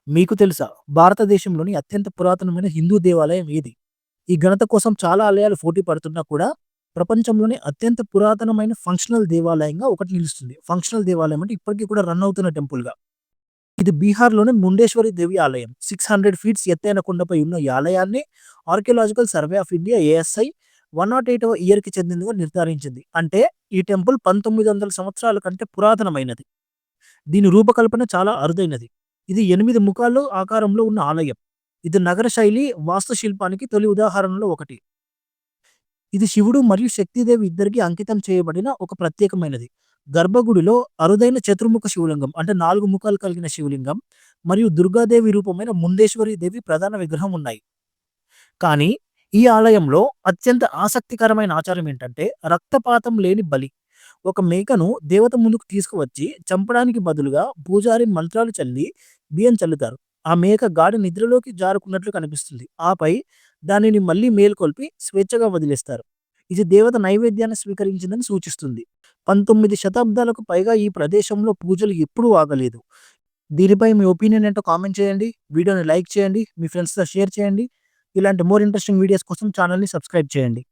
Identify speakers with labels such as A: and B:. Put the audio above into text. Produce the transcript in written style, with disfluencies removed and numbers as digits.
A: మీకు తెలుసా? భారతదేశంలోని అత్యంత పురాతనమైన హిందూ దేవాలయం ఏది? ఈ ఘనత కోసం చాలా ఆలయాలు పోటీ పడుతున్నా కూడా, ప్రపంచంలోనే అత్యంత పురాతనమైన ఫంక్షనల్ దేవాలయంగా ఒకటి నిలుస్తుంది. ఫంక్షనల్ దేవాలయం అంటే ఇప్పటికి కూడా రన్ అవుతున్న టెంపుల్‌గా. ఇది బీహార్‌లోని ముండేశ్వరి దేవి ఆలయం. 600 ఫీట్స్ ఎత్తైన కొండపై ఉన్న ఈ ఆలయాన్ని archaeological survey of India ASI 108వ ఇయర్‌కి చెందిందిగా నిర్ధారించింది. అంటే ఈ టెంపుల్ 1900 సంవత్సరాల కంటే పురాతనమైనది. దీని రూపకల్పన చాలా అరుదైనది. ఇది 8 ముఖాలు ఆకారంలో ఉన్న ఆలయం. ఇది నగర శైలి వాస్తుశిల్పానికి తొలి ఉదాహరణలో ఒకటి. ఇది శివుడు మరియు శక్తిదేవి ఇద్దరికీ అంకితం చేయబడిన ఒక ప్రత్యేకమైనది. గర్భగుడిలో అరుదైన చతుర్ముఖ శివలింగం అంటే 4 ముఖాలు కలిగిన శివలింగం మరియు దుర్గాదేవి రూపమైన ముండేశ్వరి దేవి ప్రధాన విగ్రహం ఉన్నాయి. కానీ ఈ ఆలయంలో అత్యంత ఆసక్తికరమైన ఆచారం ఏంటంటే రక్తపాతం లేని బలి. ఒక మేకను దేవత ముందుకు తీసుకువచ్చి చంపడానికి బదులుగా పూజారి మంత్రాలు చల్లి బియ్యం చల్లుతారు. ఆ మేక గాడి నిద్రలోకి జారుకున్నట్లు కనిపిస్తుంది. ఆపై దానిని మళ్ళీ మేల్కొల్పి స్వేచ్ఛగా వదిలేస్తారు. ఇది దేవత నైవేద్యాన్ని స్వీకరించిందని సూచిస్తుంది. 19 శతాబ్దాలకు పైగా ఈ ప్రదేశంలో పూజలు ఎప్పుడూ ఆగలేదు. దీనిపై మీ ఒపీనియన్ ఏంటో కామెంట్ చేయండి. వీడియోని లైక్ చేయండి. మీ ఫ్రెండ్స్‌తో షేర్ చేయండి. ఇలాంటి మోర్ ఇంట్రెస్టింగ్ వీడియోస్ కోసం ఛానెల్‌ని సబ్స్క్రైబ్ చేయండి.